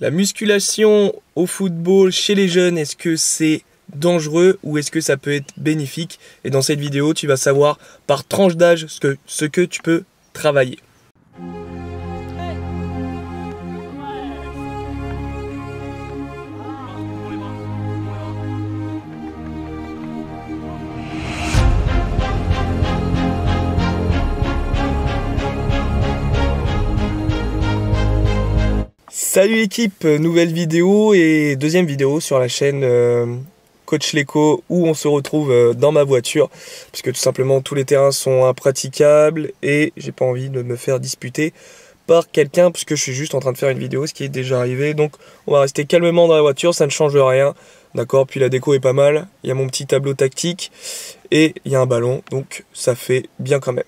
La musculation au football chez les jeunes, est-ce que c'est dangereux ou est-ce que ça peut être bénéfique? Et dans cette vidéo, tu vas savoir par tranche d'âge ce que tu peux travailler. Salut l'équipe, nouvelle vidéo et deuxième vidéo sur la chaîne Coach Leco où on se retrouve dans ma voiture puisque tout simplement tous les terrains sont impraticables et j'ai pas envie de me faire disputer par quelqu'un puisque je suis juste en train de faire une vidéo, ce qui est déjà arrivé. Donc on va rester calmement dans la voiture, ça ne change rien, d'accord. Puis la déco est pas mal, il y a mon petit tableau tactique et il y a un ballon, donc ça fait bien quand même.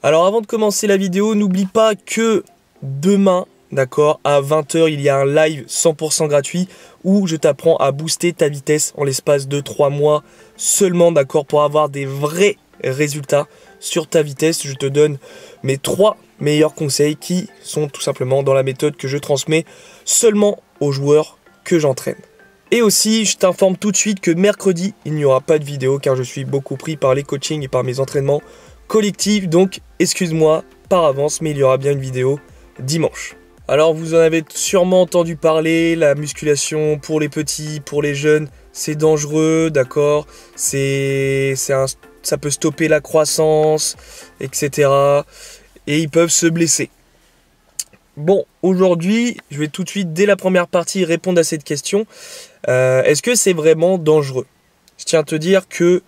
Alors avant de commencer la vidéo, n'oublie pas que demain, d'accord, à 20 h, il y a un live 100% gratuit où je t'apprends à booster ta vitesse en l'espace de 3 mois seulement, d'accord, pour avoir des vrais résultats sur ta vitesse. Je te donne mes 3 meilleurs conseils qui sont tout simplement dans la méthode que je transmets seulement aux joueurs que j'entraîne. Et aussi, je t'informe tout de suite que mercredi, il n'y aura pas de vidéo car je suis beaucoup pris par les coachings et par mes entraînements collectifs. Donc, excuse-moi par avance, mais il y aura bien une vidéo dimanche. Alors vous en avez sûrement entendu parler, la musculation pour les petits, pour les jeunes, c'est dangereux, d'accord, ça peut stopper la croissance, etc. Et ils peuvent se blesser. Bon, aujourd'hui, je vais tout de suite, dès la première partie, répondre à cette question. Est-ce que c'est vraiment dangereux? Je tiens à te dire que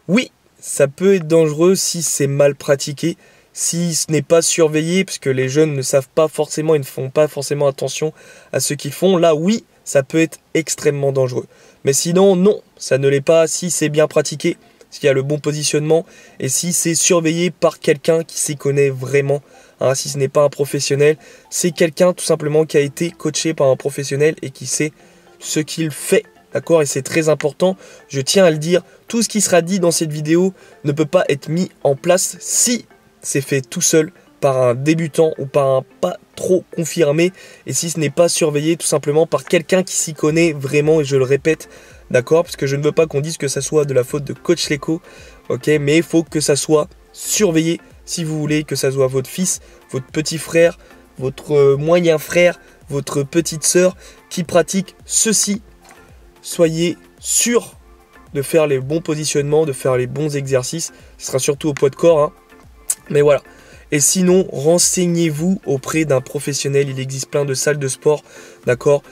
oui, ça peut être dangereux si c'est mal pratiqué. Si ce n'est pas surveillé, parce que les jeunes ne savent pas forcément, ils ne font pas forcément attention à ce qu'ils font, là oui, ça peut être extrêmement dangereux. Mais sinon, non, ça ne l'est pas si c'est bien pratiqué, s'il y a le bon positionnement et si c'est surveillé par quelqu'un qui s'y connaît vraiment. Hein, si ce n'est pas un professionnel, c'est quelqu'un tout simplement qui a été coaché par un professionnel et qui sait ce qu'il fait. D'accord, et c'est très important, je tiens à le dire, tout ce qui sera dit dans cette vidéo ne peut pas être mis en place si c'est fait tout seul par un débutant ou par un pas trop confirmé et si ce n'est pas surveillé tout simplement par quelqu'un qui s'y connaît vraiment, et je le répète, d'accord, parce que je ne veux pas qu'on dise que ça soit de la faute de Coach Leco, ok, mais il faut que ça soit surveillé si vous voulez que ça soit votre fils, votre petit frère, votre moyen frère, votre petite sœur qui pratique ceci. Soyez sûr de faire les bons positionnements, de faire les bons exercices, ce sera surtout au poids de corps, hein. Mais voilà. Et sinon, renseignez-vous auprès d'un professionnel. Il existe plein de salles de sport, d'accord.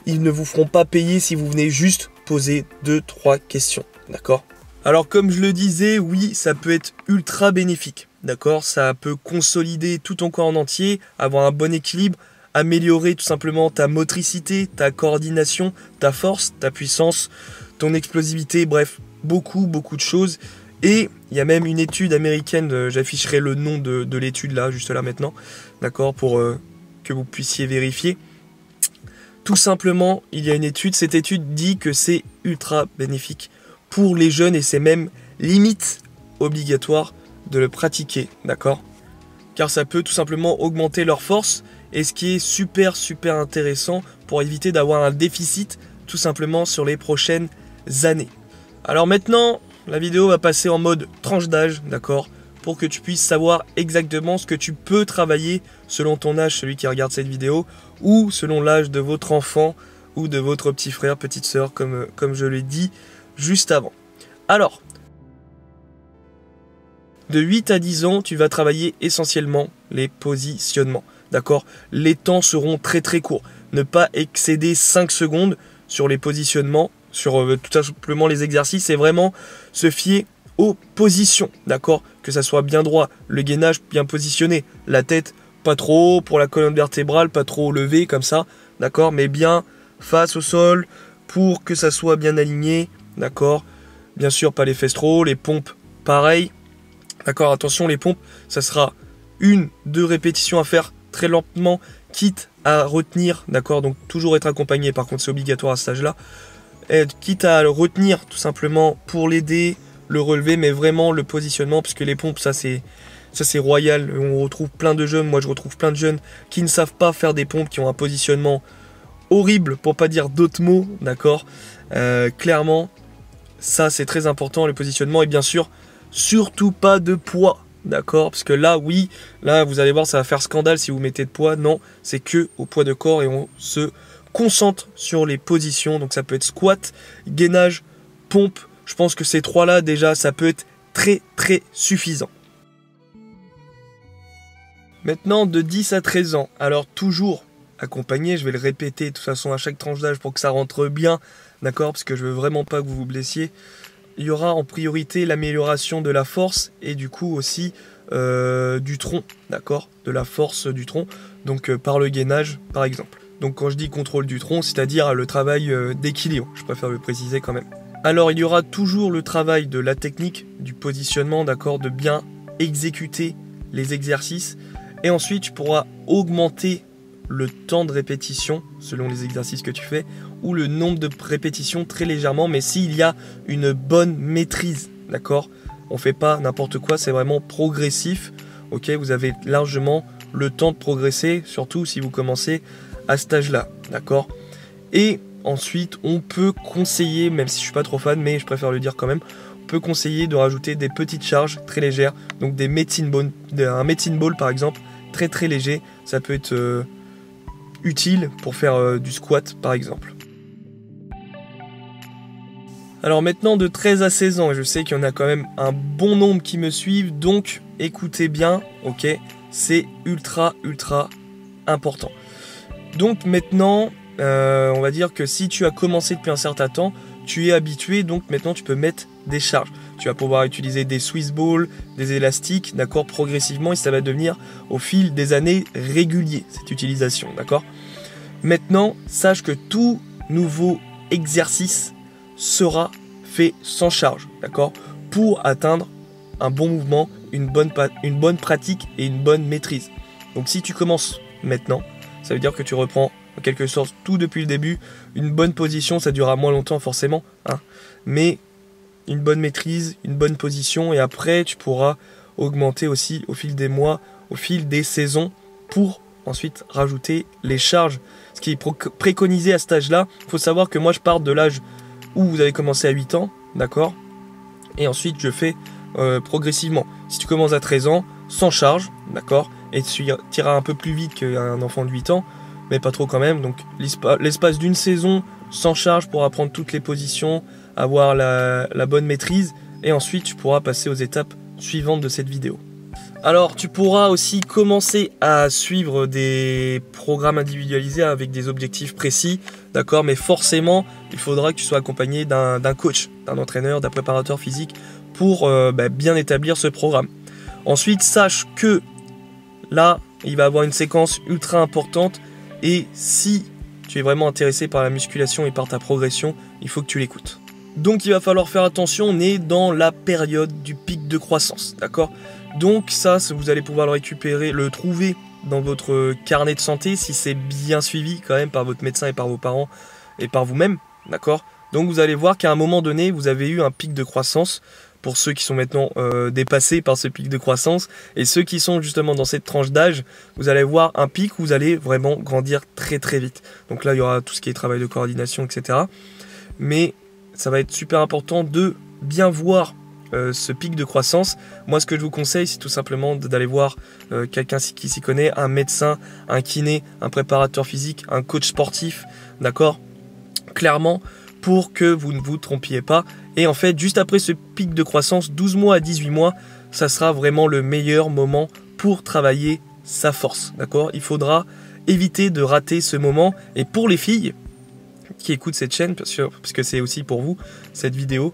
Ils ne vous feront pas payer si vous venez juste poser 2-3 questions, d'accord. Alors comme je le disais, oui, ça peut être ultra bénéfique, d'accord. Ça peut consolider tout ton corps en entier, avoir un bon équilibre, améliorer tout simplement ta motricité, ta coordination, ta force, ta puissance, ton explosivité, bref, beaucoup de choses. Et il y a même une étude américaine, j'afficherai le nom de l'étude là, juste là maintenant, d'accord, pour que vous puissiez vérifier. Tout simplement, il y a une étude, cette étude dit que c'est ultra bénéfique pour les jeunes et c'est même limite obligatoire de le pratiquer, d'accord? Car ça peut tout simplement augmenter leur force et ce qui est super intéressant pour éviter d'avoir un déficit tout simplement sur les prochaines années. Alors maintenant, la vidéo va passer en mode tranche d'âge, d'accord, pour que tu puisses savoir exactement ce que tu peux travailler selon ton âge, celui qui regarde cette vidéo, ou selon l'âge de votre enfant ou de votre petit frère, petite sœur, comme je l'ai dit juste avant. Alors, de 8 à 10 ans, tu vas travailler essentiellement les positionnements, d'accord. Les temps seront très courts, ne pas excéder 5 secondes sur les positionnements, sur tout simplement les exercices, et vraiment se fier aux positions, d'accord, que ça soit bien droit, le gainage bien positionné, la tête pas trop haut pour la colonne vertébrale, pas trop levée comme ça, d'accord, mais bien face au sol pour que ça soit bien aligné, d'accord, bien sûr pas les fesses trop, les pompes pareil, d'accord, attention les pompes, ça sera 1-2 répétitions à faire très lentement, quitte à retenir, d'accord, donc toujours être accompagné, par contre c'est obligatoire à ce stage là, quitte à le retenir tout simplement pour l'aider, le relever, mais vraiment le positionnement, puisque les pompes, ça c'est royal. On retrouve plein de jeunes, moi je retrouve plein de jeunes qui ne savent pas faire des pompes, qui ont un positionnement horrible pour pas dire d'autres mots, d'accord. Clairement, ça c'est très important, le positionnement, et bien sûr, surtout pas de poids, d'accord, parce que là, oui, là vous allez voir, ça va faire scandale si vous mettez de poids. Non, c'est que au poids de corps et on se concentre sur les positions. Donc ça peut être squat, gainage, pompe. Je pense que ces trois-là, déjà, ça peut être très très suffisant. Maintenant, de 10 à 13 ans, alors toujours accompagné, je vais le répéter de toute façon à chaque tranche d'âge pour que ça rentre bien, d'accord, parce que je veux vraiment pas que vous vous blessiez. Il y aura en priorité l'amélioration de la force et du coup aussi du tronc, d'accord, de la force du tronc, donc par le gainage par exemple. Donc quand je dis contrôle du tronc, c'est-à-dire le travail d'équilibre, je préfère le préciser quand même. Alors il y aura toujours le travail de la technique, du positionnement, d'accord, de bien exécuter les exercices, et ensuite tu pourras augmenter le temps de répétition selon les exercices que tu fais, ou le nombre de répétitions très légèrement, mais s'il y a une bonne maîtrise, d'accord. On fait pas n'importe quoi, c'est vraiment progressif, ok. Vous avez largement le temps de progresser, surtout si vous commencez à cet âge-là, d'accord. Et ensuite, on peut conseiller, même si je suis pas trop fan, mais je préfère le dire quand même, on peut conseiller de rajouter des petites charges très légères, donc des medicine ball, un medicine ball par exemple, très très léger, ça peut être utile pour faire du squat par exemple. Alors maintenant, de 13 à 16 ans, je sais qu'il y en a quand même un bon nombre qui me suivent, donc écoutez bien, ok, c'est ultra important. Donc maintenant, on va dire que si tu as commencé depuis un certain temps, tu es habitué, donc maintenant tu peux mettre des charges. Tu vas pouvoir utiliser des Swiss balls, des élastiques, d'accord, progressivement, et ça va devenir au fil des années régulier, cette utilisation, d'accord. Maintenant, sache que tout nouveau exercice sera fait sans charge, d'accord, pour atteindre un bon mouvement, une bonne pratique et une bonne maîtrise. Donc si tu commences maintenant, ça veut dire que tu reprends en quelque sorte tout depuis le début. Une bonne position, ça durera moins longtemps forcément, hein, mais une bonne maîtrise, une bonne position, et après tu pourras augmenter aussi au fil des mois, au fil des saisons, pour ensuite rajouter les charges. Ce qui est préconisé à cet âge-là, il faut savoir que moi je pars de l'âge où vous avez commencé à 8 ans, d'accord, et ensuite je fais progressivement. Si tu commences à 13 ans, sans charge, d'accord, et tu iras un peu plus vite qu'un enfant de 8 ans, mais pas trop quand même. Donc l'espace d'une saison sans charge pour apprendre toutes les positions, avoir la bonne maîtrise, et ensuite tu pourras passer aux étapes suivantes de cette vidéo. Alors tu pourras aussi commencer à suivre des programmes individualisés avec des objectifs précis, d'accord, mais forcément il faudra que tu sois accompagné d'un coach, d'un entraîneur, d'un préparateur physique pour bien établir ce programme. Ensuite, sache que là il va avoir une séquence ultra importante, et si tu es vraiment intéressé par la musculation et par ta progression, il faut que tu l'écoutes. Donc il va falloir faire attention, on est dans la période du pic de croissance, d'accord. Donc ça, vous allez pouvoir le récupérer, le trouver dans votre carnet de santé si c'est bien suivi quand même par votre médecin et par vos parents et par vous-même, d'accord. Donc vous allez voir qu'à un moment donné, vous avez eu un pic de croissance, pour ceux qui sont maintenant dépassés par ce pic de croissance, et ceux qui sont justement dans cette tranche d'âge, vous allez voir un pic où vous allez vraiment grandir très très vite. Donc là, il y aura tout ce qui est travail de coordination, etc. Mais ça va être super important de bien voir ce pic de croissance. Moi, ce que je vous conseille, c'est tout simplement d'aller voir quelqu'un qui s'y connaît, un médecin, un kiné, un préparateur physique, un coach sportif, d'accord, clairement, pour que vous ne vous trompiez pas. Et en fait, juste après ce pic de croissance, 12 mois à 18 mois, ça sera vraiment le meilleur moment pour travailler sa force, d'accord. Il faudra éviter de rater ce moment. Et pour les filles qui écoutent cette chaîne, bien sûr, parce que c'est aussi pour vous cette vidéo,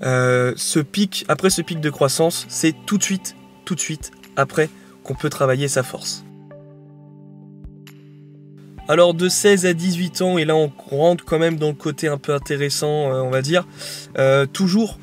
après ce pic de croissance, c'est tout de suite après qu'on peut travailler sa force. Alors de 16 à 18 ans, et là on rentre quand même dans le côté un peu intéressant, on va dire, toujours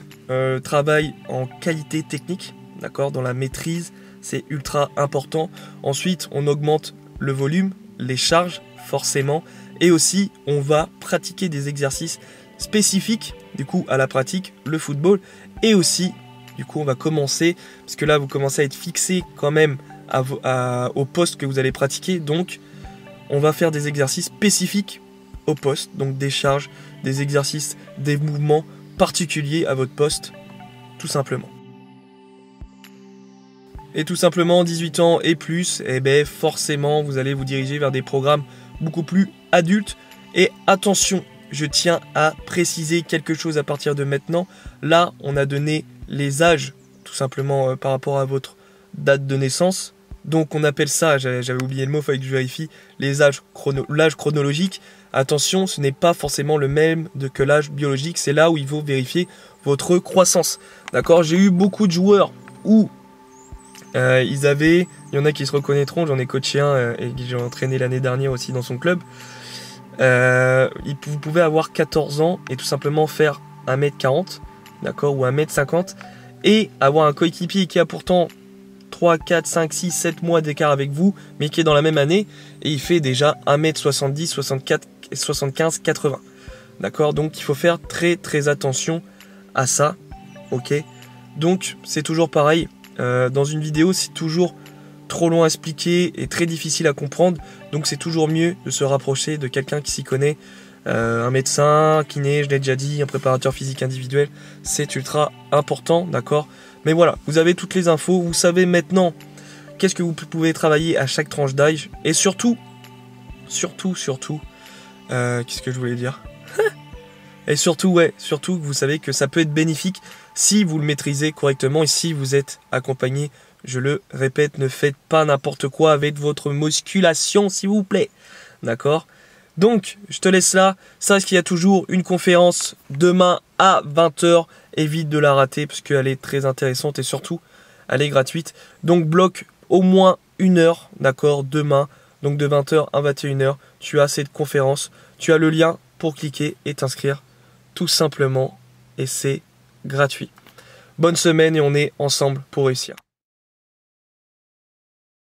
travail en qualité technique, d'accord, dans la maîtrise, c'est ultra important. Ensuite, on augmente le volume, les charges, forcément, et aussi on va pratiquer des exercices spécifiques du coup à la pratique, le football, et aussi du coup on va commencer, parce que là vous commencez à être fixé quand même au poste que vous allez pratiquer, donc on va faire des exercices spécifiques au poste, donc des charges, des exercices, des mouvements particuliers à votre poste, tout simplement. Et tout simplement, 18 ans et plus, eh ben forcément, vous allez vous diriger vers des programmes beaucoup plus adultes. Et attention, je tiens à préciser quelque chose à partir de maintenant. Là, on a donné les âges, tout simplement par rapport à votre date de naissance. Donc on appelle ça, j'avais oublié le mot, il fallait que je vérifie, l'âge chronologique. Attention, ce n'est pas forcément le même que l'âge biologique, c'est là où il faut vérifier votre croissance. D'accord, j'ai eu beaucoup de joueurs où il y en a qui se reconnaîtront, j'en ai coaché un et que j'ai entraîné l'année dernière aussi dans son club. Vous pouvez avoir 14 ans et tout simplement faire 1m40, d'accord, ou 1m50 et avoir un coéquipier qui a pourtant 3, 4, 5, 6, 7 mois d'écart avec vous, mais qui est dans la même année, et il fait déjà 1m70, 64, 75, 80. D'accord, donc il faut faire très très attention à ça, ok. Donc c'est toujours pareil, dans une vidéo c'est toujours trop long à expliquer et très difficile à comprendre, donc c'est toujours mieux de se rapprocher de quelqu'un qui s'y connaît, un médecin, kiné, je l'ai déjà dit, un préparateur physique individuel, c'est ultra important, d'accord. Mais voilà, vous avez toutes les infos, vous savez maintenant qu'est-ce que vous pouvez travailler à chaque tranche d'âge, et surtout, qu'est-ce que je voulais dire et surtout, que vous savez que ça peut être bénéfique si vous le maîtrisez correctement et si vous êtes accompagné. Je le répète, ne faites pas n'importe quoi avec votre musculation, s'il vous plaît. D'accord ? Donc, je te laisse là. Sache qu'il y a toujours une conférence demain à 20 h. Évite de la rater parce qu'elle est très intéressante et surtout, elle est gratuite. Donc, bloque au moins 1 heure, d'accord, demain. Donc, de 20 h à 21 h, tu as cette conférence. Tu as le lien pour cliquer et t'inscrire tout simplement. Et c'est gratuit. Bonne semaine et on est ensemble pour réussir.